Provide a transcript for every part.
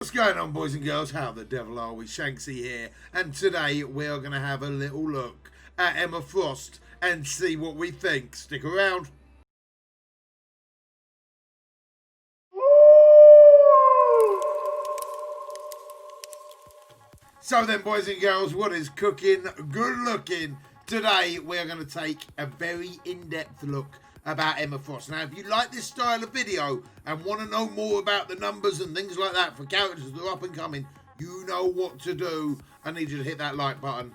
What's going on, boys and girls? How the devil are we? Shanksy here, and today we are going to have a little look at Emma Frost and see what we think. Stick around. So then, boys and girls, what is cooking? Good looking. Today we are going to take a very in-depth look about Emma Frost. Now, if you like this style of video and want to know more about the numbers and things like that for characters that are up and coming, you know what to do. I need you to hit that like button,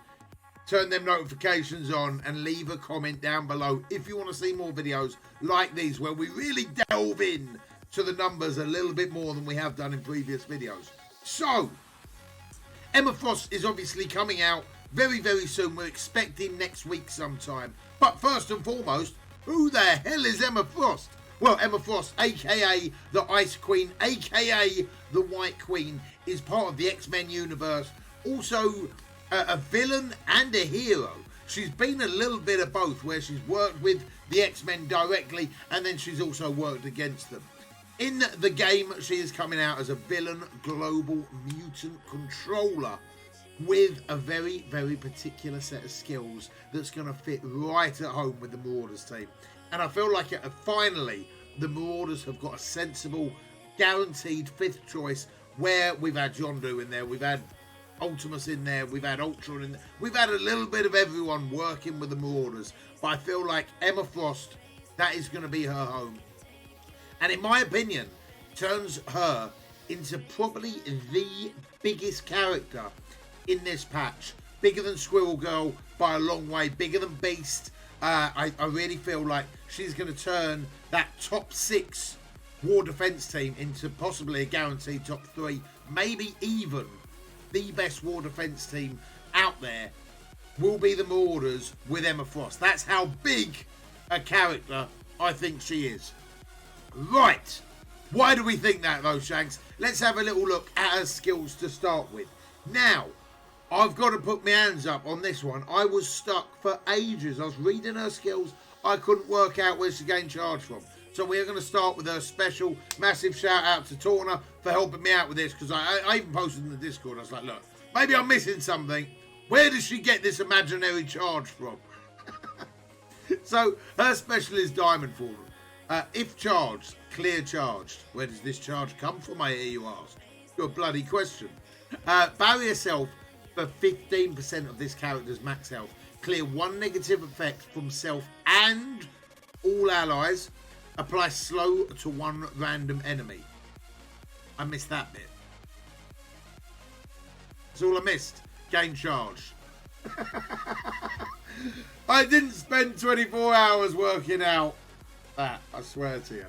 turn them notifications on, and leave a comment down below if you want to see more videos like these where we really delve in to the numbers a little bit more than we have done in previous videos. So, Emma Frost is obviously coming out very, very soon. We're expecting next week sometime. But first and foremost, who the hell is Emma Frost? Well, Emma Frost, aka the Ice Queen, aka the White Queen, is part of the X-Men universe. Also a villain and a hero. She's been a little bit of both, where she's worked with the X-Men directly and then she's also worked against them. In the game, she is coming out as a villain global mutant controller with a very, very particular set of skills that's going to fit right at home with the Marauders team. And I feel like finally the Marauders have got a sensible, guaranteed fifth choice where we've had John Doe in there, we've had Ultimus in there, we've had Ultron in there, we've had a little bit of everyone working with the Marauders. But I feel like Emma Frost, that is going to be her home. And in my opinion, turns her into probably the biggest character in this patch. Bigger than Squirrel Girl by a long way, bigger than Beast. I really feel like she's going to turn that top 6 war defense team into possibly a guaranteed top 3, maybe even the best war defense team out there will be the Marauders with Emma Frost. That's how big a character I think she is. Right, why do we think that though, Shanks? Let's have a little look at her skills to start with. Now, I've got to put my hands up on this one. I was stuck for ages. I was reading her skills. I couldn't work out where she gained charge from. So we're going to start with her special. Massive shout out to Torna for helping me out with this, because I even posted in the Discord. I was like, look, maybe I'm missing something. Where does she get this imaginary charge from? So her special is Diamond Fallen. If charged, clear charged. Where does this charge come from, I hear you ask? Good bloody question. Barrier self for 15% of this character's max health. Clear 1 negative effect from self and all allies. Apply slow to 1 random enemy. I missed that bit. That's all I missed. Gain charge. I didn't spend 24 hours working out that, I swear to you.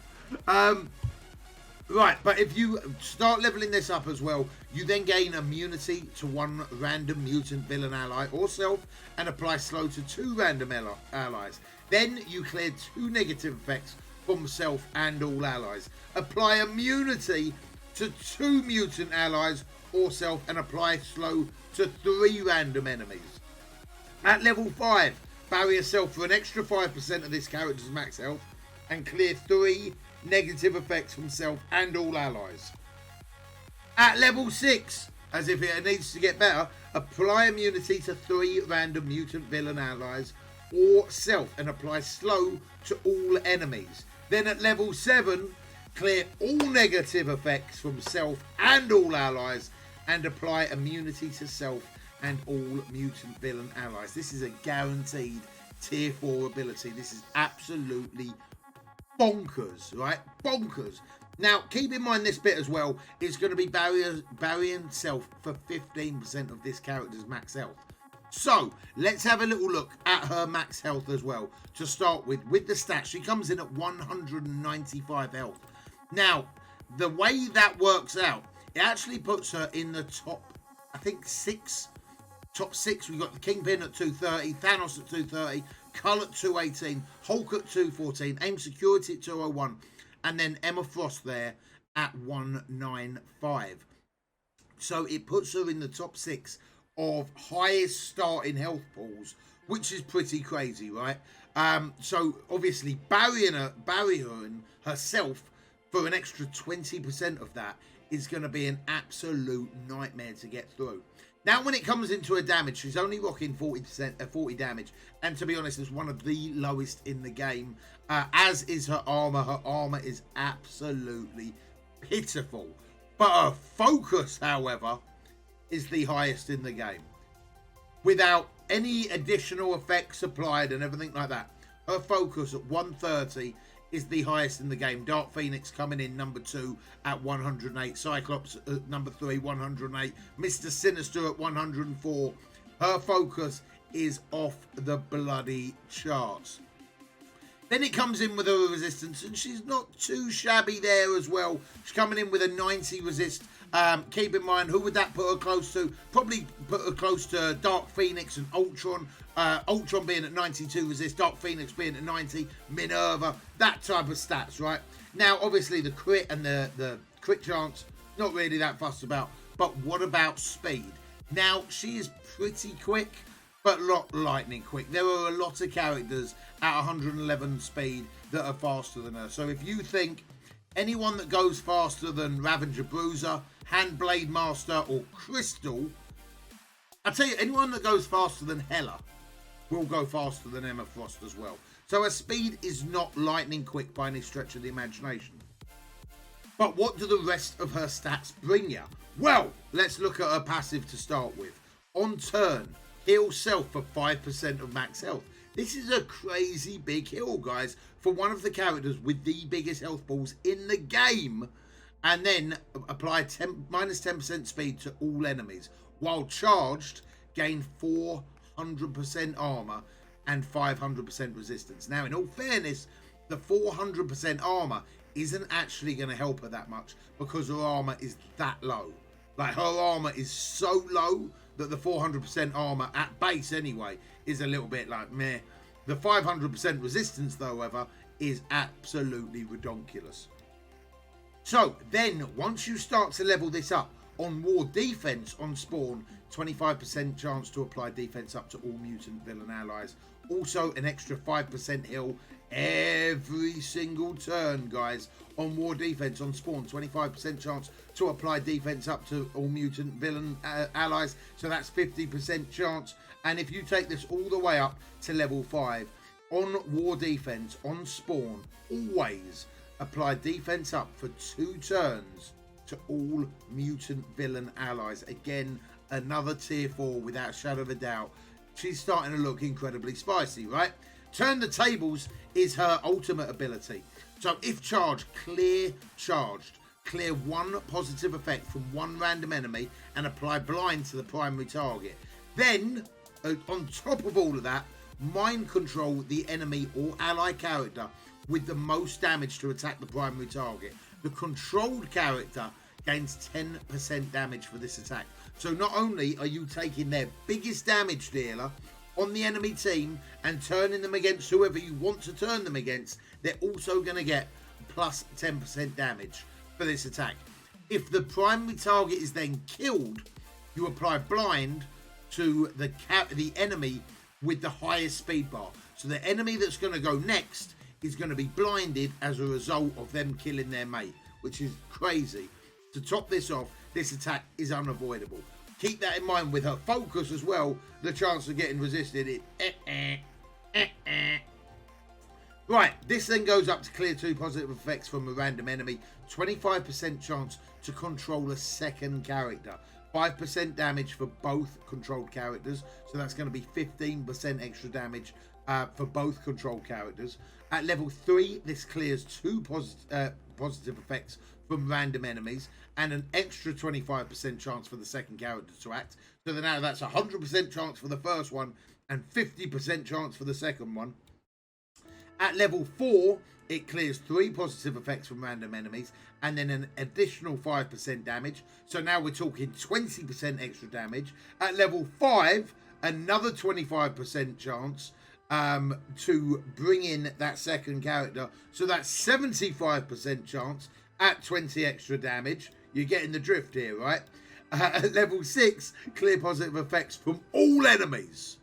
Right, but if you start leveling this up as well, you then gain immunity to 1 random mutant villain ally or self and apply slow to 2 random allies. Then you clear 2 negative effects from self and all allies. Apply immunity to 2 mutant allies or self and apply slow to 3 random enemies. At level 5, barrier self for an extra 5% of this character's max health and clear 3 negative effects from self and all allies. At level 6, as if it needs to get better, apply immunity to 3 random mutant villain allies or self and apply slow to all enemies. Then at level 7, clear all negative effects from self and all allies and apply immunity to self and all mutant villain allies. This is a guaranteed tier 4 ability. This is absolutely bonkers, right? Bonkers. Now, keep in mind this bit as well. It's going to be barriering self for 15% of this character's max health. So, let's have a little look at her max health as well. To start with the stats, she comes in at 195 health. Now, the way that works out, it actually puts her in the top, I think, 6. Top 6, we've got the Kingpin at 230, Thanos at 230, Cull at 218, Hulk at 214, AIM Security at 201, and then Emma Frost there at 195. So it puts her in the top 6 of highest starting health pools, which is pretty crazy, right? So obviously barriering herself for an extra 20% of that is going to be an absolute nightmare to get through. Now, when it comes into her damage, she's only rocking 40 damage. And to be honest, it's one of the lowest in the game. As is her armor. Her armor is absolutely pitiful. But her focus, however, is the highest in the game. Without any additional effects applied and everything like that. Her focus at 130 is the highest in the game. Dark Phoenix coming in number 2 at 108. Cyclops at number 3, 108. Mr. Sinister at 104. Her focus is off the bloody charts. Then it comes in with her resistance, and she's not too shabby there as well. She's coming in with a 90 resist. Keep in mind, who would that put her close to? Probably put her close to Dark Phoenix and Ultron. Ultron being at 92 resist, Dark Phoenix being at 90, Minerva, that type of stats, right? Now, obviously, the crit and the crit chance, not really that fussed about. But what about speed? Now, she is pretty quick, but not lightning quick. There are a lot of characters at 111 speed that are faster than her. So if you think anyone that goes faster than Ravager Bruiser, Handblade Master, or Crystal, I tell you, anyone that goes faster than Hela will go faster than Emma Frost as well. So her speed is not lightning quick by any stretch of the imagination. But what do the rest of her stats bring you? Well, let's look at her passive to start with. On turn, heal self for 5% of max health. This is a crazy big heal, guys, for one of the characters with the biggest health balls in the game. And then apply minus 10% speed to all enemies. While charged, gain 400% armor and 500% resistance. Now, in all fairness, the 400% armor isn't actually going to help her that much because her armor is that low. Like, her armor is so low that the 400% armor at base anyway is a little bit like meh. The 500% resistance, though, however, is absolutely redonkulous. So then once you start to level this up on war defense on spawn, 25% chance to apply defense up to all mutant villain allies. Also an extra 5% heal every single turn, guys, on war defense on spawn. 25% chance to apply defense up to all mutant villain allies. So that's 50% chance. And if you take this all the way up to level 5 on war defense on spawn, always apply defense up for 2 turns to all mutant villain allies. Again, another tier 4 without a shadow of a doubt. She's starting to look incredibly spicy, right? Turn the tables is her ultimate ability. So if charged, clear charged. Clear 1 positive effect from 1 random enemy and apply blind to the primary target. Then, on top of all of that, mind control the enemy or ally character with the most damage to attack the primary target. The controlled character gains 10% damage for this attack. So not only are you taking their biggest damage dealer on the enemy team and turning them against whoever you want to turn them against, they're also going to get plus 10% damage for this attack. If the primary target is then killed, you apply blind to the enemy with the highest speed bar. So the enemy that's going to go next is going to be blinded as a result of them killing their mate, which is crazy. To top this off, this attack is unavoidable. Keep that in mind with her focus as well. The chance of getting resisted is Right, this then goes up to clear 2 positive effects from a random enemy. 25% chance to control a second character. 5% damage for both controlled characters. So that's going to be 15% extra damage for both controlled characters. At level 3, this clears 2 positive effects from random enemies and an extra 25% chance for the second character to act. So now that's 100% chance for the first one and 50% chance for the second one. At level 4, it clears 3 positive effects from random enemies and then an additional 5% damage. So now we're talking 20% extra damage. At level 5, another 25% chance to bring in that second character. So that's 75% chance at 20 extra damage. You're getting the drift here, right? At level 6, clear positive effects from all enemies.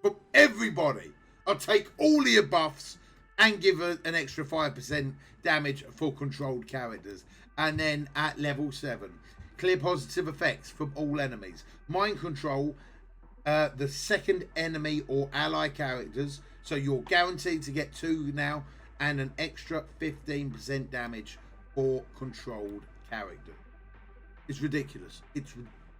From everybody. I'll take all the buffs and give her an extra 5% damage for controlled characters. And then at level 7, clear positive effects from all enemies. Mind control the second enemy or ally characters, so you're guaranteed to get 2 now, and an extra 15% damage for controlled character. It's ridiculous. It's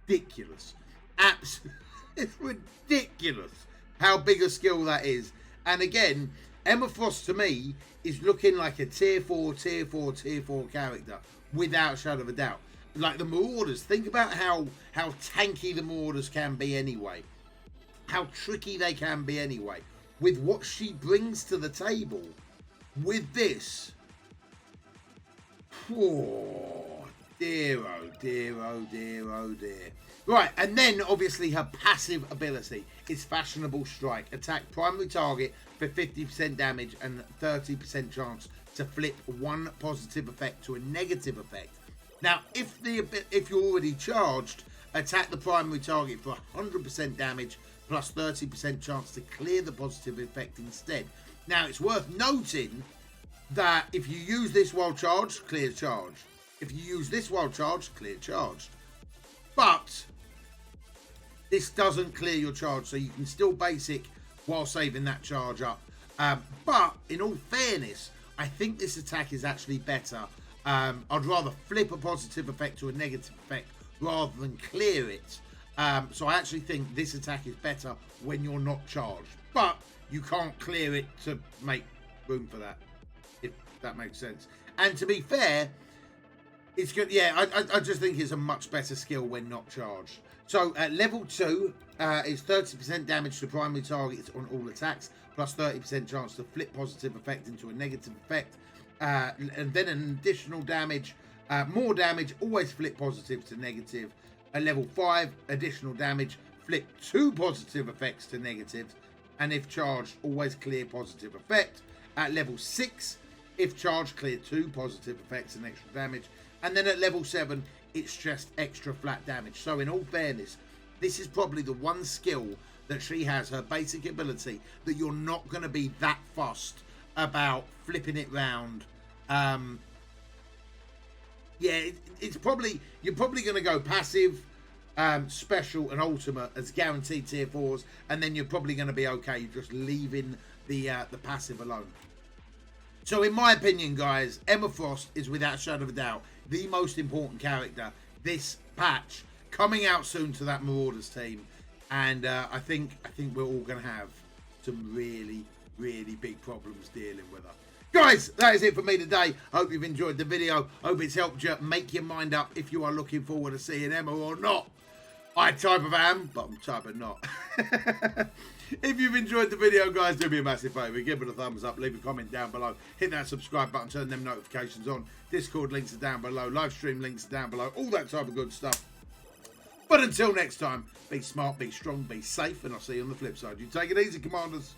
ridiculous. Absolutely, it's ridiculous how big a skill that is. And again, Emma Frost to me is looking like a tier 4 character without a shadow of a doubt. Like the Marauders, think about how tanky the Marauders can be anyway. How tricky they can be anyway. With what she brings to the table, with this, oh dear, oh dear, oh dear, oh dear. Right, and then obviously her passive ability is Fashionable Strike. Attack primary target for 50% damage and 30% chance to flip 1 positive effect to a negative effect. Now, if you're already charged, attack the primary target for 100% damage plus 30% chance to clear the positive effect instead. Now, it's worth noting that if you use this while charged, clear charged. If you use this while charged, clear charged. But this doesn't clear your charge, so you can still basic while saving that charge up. But in all fairness, I think this attack is actually better. I'd rather flip a positive effect to a negative effect rather than clear it. So I actually think this attack is better when you're not charged. But you can't clear it to make room for that, if that makes sense. And to be fair, it's good. Yeah, I just think it's a much better skill when not charged. So at level 2, is 30% damage to primary targets on all attacks, plus 30% chance to flip positive effect into a negative effect. And then an additional damage, more damage, always flip positive to negative. At level 5, additional damage, flip 2 positive effects to negatives. And if charged, always clear positive effect. At level 6, if charged, clear 2 positive effects and extra damage. And then at level 7, it's just extra flat damage. So in all fairness, this is probably the one skill that she has, her basic ability, that you're not going to be that fussed about flipping it round. Yeah, it's probably, you're probably going to go passive, special and ultimate as guaranteed tier 4s, and then you're probably going to be okay just leaving the passive alone. So in my opinion, guys, Emma Frost is without a shadow of a doubt the most important character this patch, coming out soon to that Marauders team. And I think we're all going to have some really big problems dealing with her. Guys, that is it for me today. Hope you've enjoyed the video. Hope it's helped you make your mind up if you are looking forward to seeing Emma or not. I type of am, but I'm type of not. If you've enjoyed the video, guys, do me a massive favour. Give it a thumbs up, leave a comment down below, hit that subscribe button, turn them notifications on. Discord links are down below, live stream links are down below, all that type of good stuff. But until next time, be smart, be strong, be safe, and I'll see you on the flip side. You take it easy, Commanders.